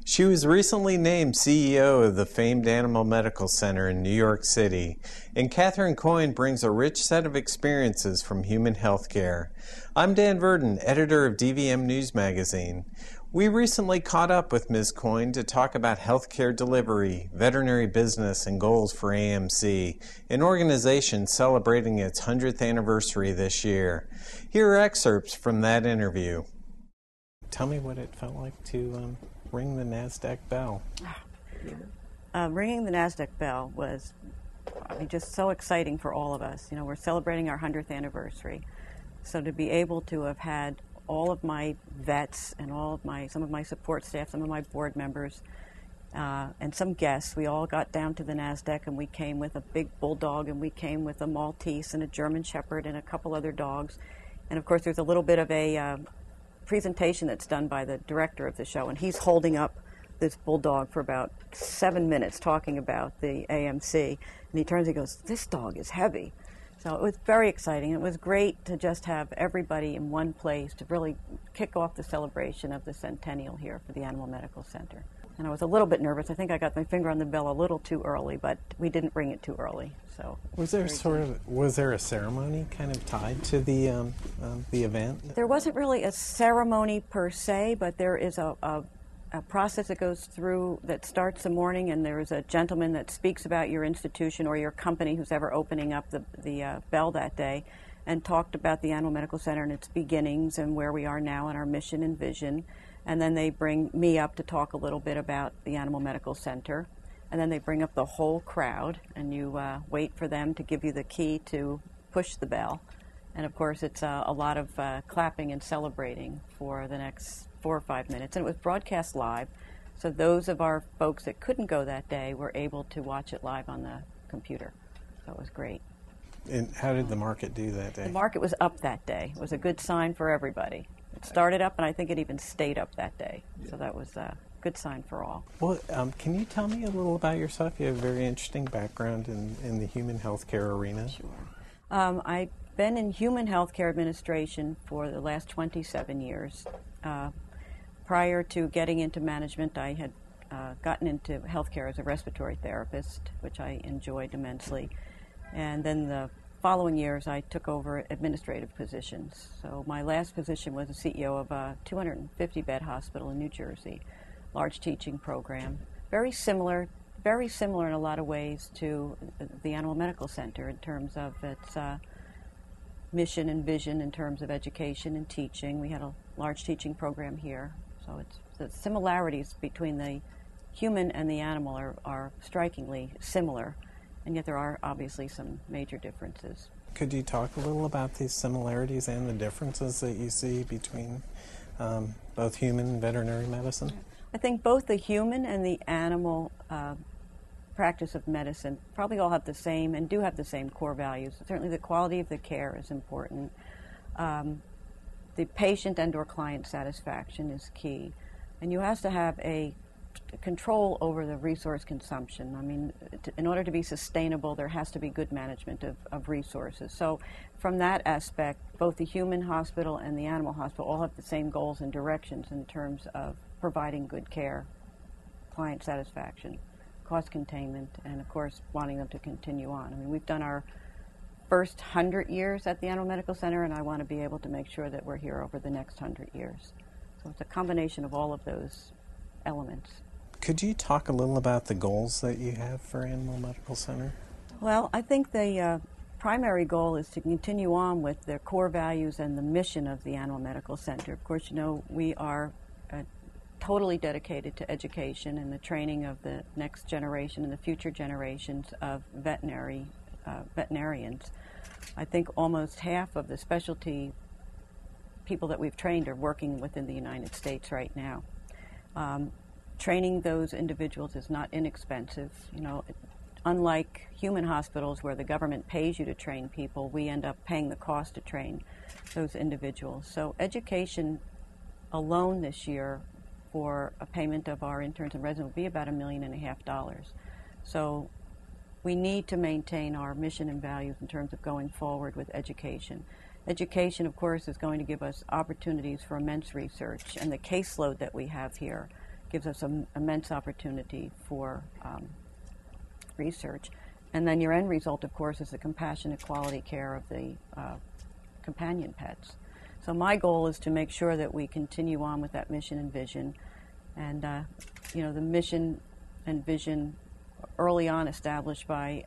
She was recently named CEO of the famed Animal Medical Center in New York City, and Coyne brings a rich set of experiences from human healthcare. I'm Dan Verdon, editor of DVM News Magazine. We recently caught up with Ms. Coyne to talk about healthcare delivery, veterinary business, and goals for AMC, an organization celebrating its 100th anniversary this year. Here are excerpts from that interview. Tell me what it felt like to ring the Nasdaq bell. Ringing the Nasdaq bell was just so exciting for all of us. You know, we're celebrating our 100th anniversary. So to be able to have had all of my vets and some of my support staff, some of my board members, and some guests, we all got down to the Nasdaq, and we came with a big bulldog, and we came with a Maltese and a German Shepherd and a couple other dogs. And of course there's a little bit of a presentation that's done by the director of the show, and he's holding up this bulldog for about 7 minutes talking about the AMC, and he turns and goes, "This dog is heavy." So it was very exciting. It was great to just have everybody in one place to really kick off the celebration of the centennial here for the Animal Medical Center. And I was a little bit nervous. I think I got my finger on the bell a little too early, but we didn't ring it too early. So was there a ceremony kind of tied to the event? There wasn't really a ceremony per se, but there is a process that goes through that starts the morning, and there is a gentleman that speaks about your institution or your company who's ever opening up the bell that day, and talked about the Animal Medical Center and its beginnings and where we are now and our mission and vision. And then they bring me up to talk a little bit about the Animal Medical Center. And then they bring up the whole crowd, and you wait for them to give you the key to push the bell. And of course, it's a lot of clapping and celebrating for the next 4 or 5 minutes. And it was broadcast live, so those of our folks that couldn't go that day were able to watch it live on the computer. So it was great. And how did the market do that day? The market was up that day. It was a good sign for everybody. It started up, and I think it even stayed up that day. So that was a good sign for all. Well, can you tell me a little about yourself? You have a very interesting background in the human healthcare arena. Sure. I've been in human healthcare administration for the last 27 years. Prior to getting into management, I had gotten into healthcare as a respiratory therapist, which I enjoyed immensely. And then the following years, I took over administrative positions. So my last position was the CEO of a 250-bed hospital in New Jersey, large teaching program. Very similar in a lot of ways to the Animal Medical Center in terms of its mission and vision, in terms of education and teaching. We had a large teaching program here. So the similarities between the human and the animal are strikingly similar. And yet there are obviously some major differences. Could you talk a little about these similarities and the differences that you see between both human and veterinary medicine? I think both the human and the animal practice of medicine probably all have the same and do have the same core values. Certainly the quality of the care is important. The patient and or client satisfaction is key. And you have to have a control over the resource consumption. I mean, in order to be sustainable, there has to be good management of resources. So from that aspect, both the human hospital and the animal hospital all have the same goals and directions in terms of providing good care, client satisfaction, cost containment, and of course wanting them to continue on. I mean, we've done our first 100 years at the Animal Medical Center, and I want to be able to make sure that we're here over the next 100 years. So it's a combination of all of those elements. Could you talk a little about the goals that you have for Animal Medical Center? Well, I think the primary goal is to continue on with their core values and the mission of the Animal Medical Center. Of course, you know, we are totally dedicated to education and the training of the next generation and the future generations of veterinarians. I think almost half of the specialty people that we've trained are working within the United States right now. Training those individuals is not inexpensive. You know, unlike human hospitals where the government pays you to train people, we end up paying the cost to train those individuals. So education alone this year for a payment of our interns and residents will be about $1.5 million. So we need to maintain our mission and values in terms of going forward with education. Education, of course, is going to give us opportunities for immense research, and the caseload that we have here gives us an immense opportunity for research. And then your end result, of course, is the compassionate quality care of the companion pets. So my goal is to make sure that we continue on with that mission and vision. And, the mission and vision early on established by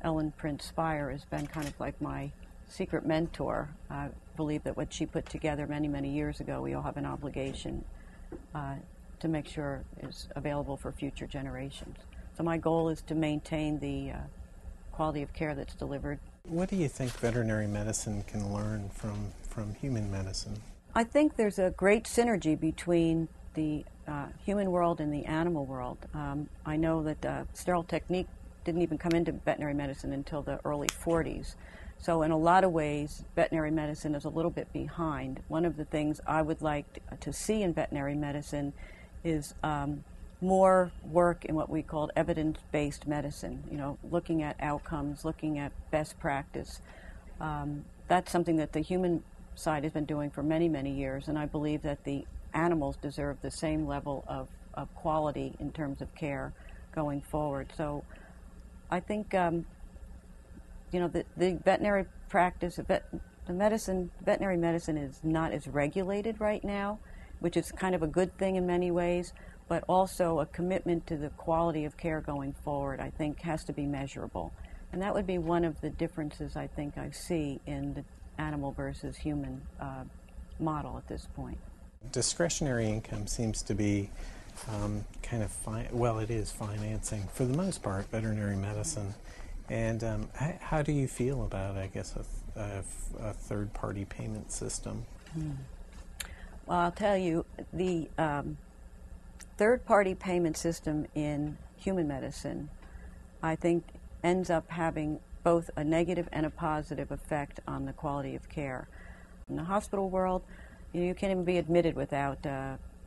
Ellen Prince Spire has been kind of like my secret mentor. I believe that what she put together many, many years ago, we all have an obligation to make sure is available for future generations. So my goal is to maintain the quality of care that's delivered. What do you think veterinary medicine can learn from human medicine? I think there's a great synergy between the human world and the animal world. I know that sterile technique didn't even come into veterinary medicine until the early 40s. So in a lot of ways, veterinary medicine is a little bit behind. One of the things I would like to see in veterinary medicine is more work in what we call evidence-based medicine, looking at outcomes, looking at best practice. That's something that the human side has been doing for many, many years, and I believe that the animals deserve the same level of quality in terms of care going forward. So I think, the veterinary practice, veterinary medicine is not as regulated right now, which is kind of a good thing in many ways, but also a commitment to the quality of care going forward, I think, has to be measurable. And that would be one of the differences I think I see in the animal versus human model at this point. Discretionary income seems to be it is financing, for the most part, veterinary medicine. And how do you feel about, I guess, a third-party payment system? Well, I'll tell you, the third-party payment system in human medicine, I think, ends up having both a negative and a positive effect on the quality of care. In the hospital world, you can't even be admitted without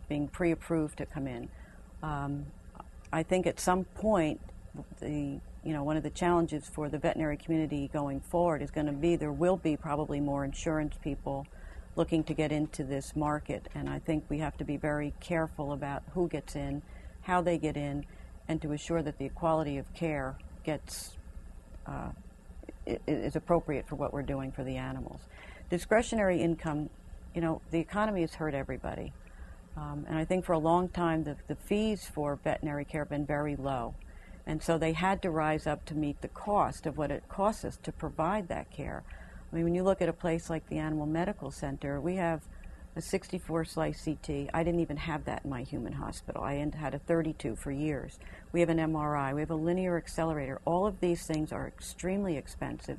being pre-approved to come in. I think at some point, one of the challenges for the veterinary community going forward is going to be there will be probably more insurance people looking to get into this market, and I think we have to be very careful about who gets in, how they get in, and to assure that the quality of care is appropriate for what we're doing for the animals. Discretionary income, the economy has hurt everybody, and I think for a long time the fees for veterinary care have been very low, and so they had to rise up to meet the cost of what it costs us to provide that care. I mean, when you look at a place like the Animal Medical Center, we have a 64-slice CT. I didn't even have that in my human hospital. I had a 32 for years. We have an MRI. We have a linear accelerator. All of these things are extremely expensive,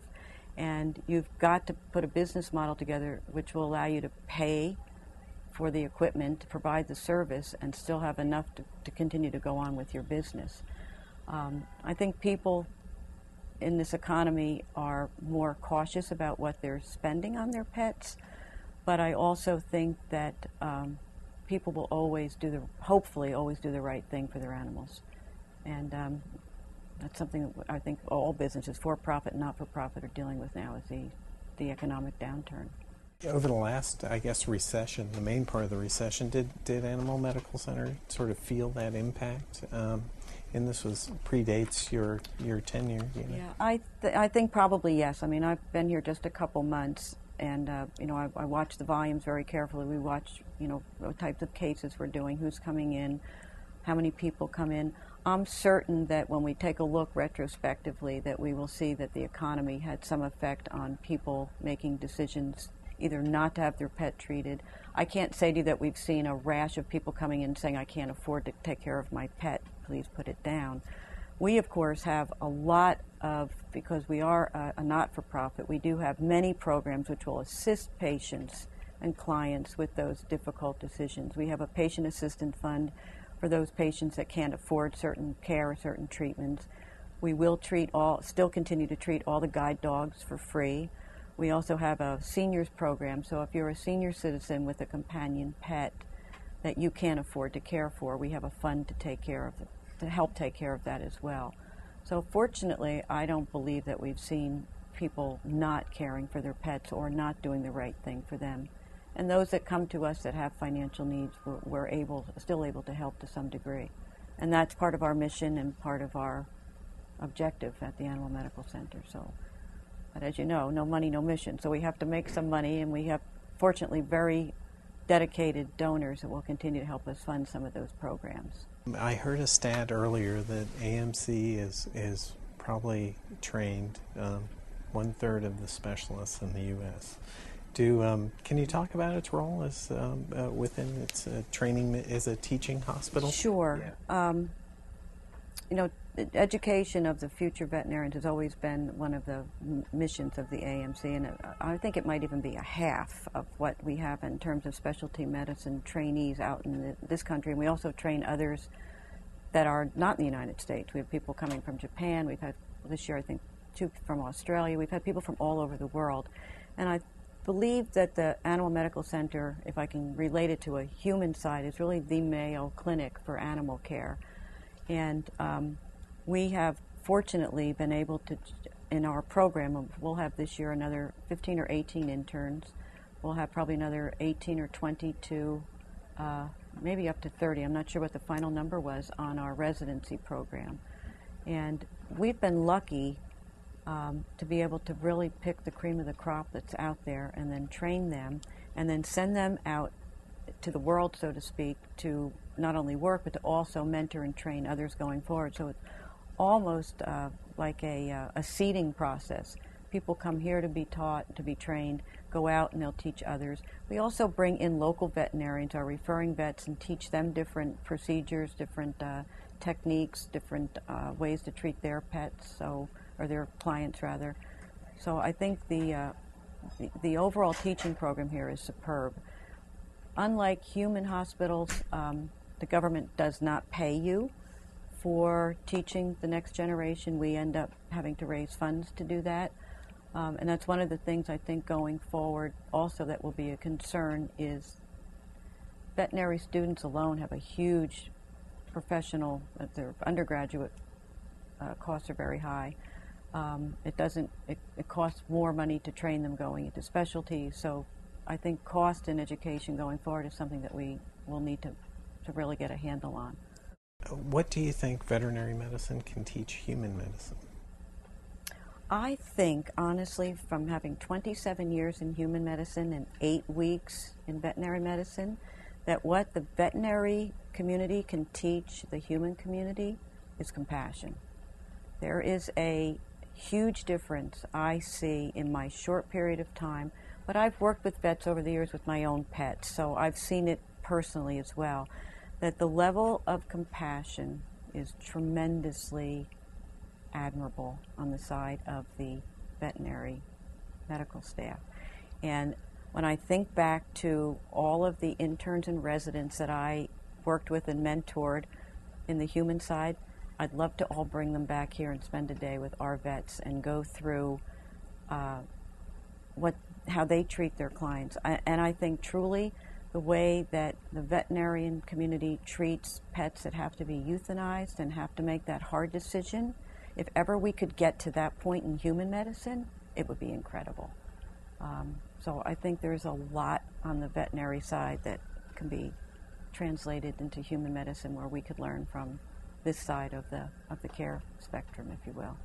and you've got to put a business model together which will allow you to pay for the equipment, to provide the service, and still have enough to continue to go on with your business. I think people in this economy are more cautious about what they're spending on their pets, but I also think that people will hopefully always do the right thing for their animals. And that's something that I think all businesses, for-profit and not-for-profit, are dealing with now, is the economic downturn. Over the last, I guess, recession, the main part of the recession, did Animal Medical Center sort of feel that impact? And this predates your tenure, Yeah, I think probably yes. I mean, I've been here just a couple months, and I watch the volumes very carefully. We watch, what types of cases we're doing, who's coming in, how many people come in. I'm certain that when we take a look retrospectively, that we will see that the economy had some effect on people making decisions either not to have their pet treated. I can't say to you that we've seen a rash of people coming in saying, I can't afford to take care of my pet, please put it down. We, of course, have a lot of, because we are a not-for-profit, we do have many programs which will assist patients and clients with those difficult decisions. We have a patient assistance fund for those patients that can't afford certain care or certain treatments. We will still continue to treat all the guide dogs for free. We also have a seniors program, so if you're a senior citizen with a companion pet that you can't afford to care for, we have a fund to help take care of that as well. So fortunately, I don't believe that we've seen people not caring for their pets or not doing the right thing for them And those that come to us that have financial needs, we're still able to help to some degree. And that's part of our mission and part of our objective at the Animal Medical Center. So, but as you know, no money, no mission. So we have to make some money, and we have, fortunately, very dedicated donors that will continue to help us fund some of those programs. I heard a stat earlier that AMC is probably trained 1/3 of the specialists in the U.S. Can you talk about its role as within its training as a teaching hospital? Sure. Yeah. The education of the future veterinarians has always been one of the missions of the AMC, and I think it might even be a half of what we have in terms of specialty medicine trainees out in this country. And we also train others that are not in the United States. We have people coming from Japan. We've had this year, I think, 2 from Australia. We've had people from all over the world. And I believe that the Animal Medical Center, if I can relate it to a human side, is really the Mayo Clinic for animal care. And we have fortunately been able to, in our program, we'll have this year another 15 or 18 interns. We'll have probably another 18 or 22, maybe up to 30. I'm not sure what the final number was on our residency program. And we've been lucky to be able to really pick the cream of the crop that's out there and then train them and then send them out to the world, so to speak, to not only work but to also mentor and train others going forward. So it's almost like a seeding process. People come here to be taught, to be trained, go out and they'll teach others. We also bring in local veterinarians, our referring vets, and teach them different procedures, different techniques, different ways to treat their pets, or their clients rather. So I think the overall teaching program here is superb. Unlike human hospitals, the government does not pay you for teaching the next generation. We end up having to raise funds to do that. And that's one of the things I think going forward also that will be a concern is veterinary students alone have a huge professional, their undergraduate costs are very high. It costs more money to train them going into specialties. So I think cost in education going forward is something that we will need to really get a handle on. What do you think veterinary medicine can teach human medicine? I think, honestly, from having 27 years in human medicine and 8 weeks in veterinary medicine, that what the veterinary community can teach the human community is compassion. There is a huge difference I see in my short period of time, but I've worked with vets over the years with my own pets, so I've seen it personally as well, that the level of compassion is tremendously admirable on the side of the veterinary medical staff. And when I think back to all of the interns and residents that I worked with and mentored in the human side, I'd love to all bring them back here and spend a day with our vets and go through how they treat their clients. And I think truly the way that the veterinarian community treats pets that have to be euthanized and have to make that hard decision, if ever we could get to that point in human medicine, it would be incredible. So I think there's a lot on the veterinary side that can be translated into human medicine where we could learn from this side of the care spectrum, if you will.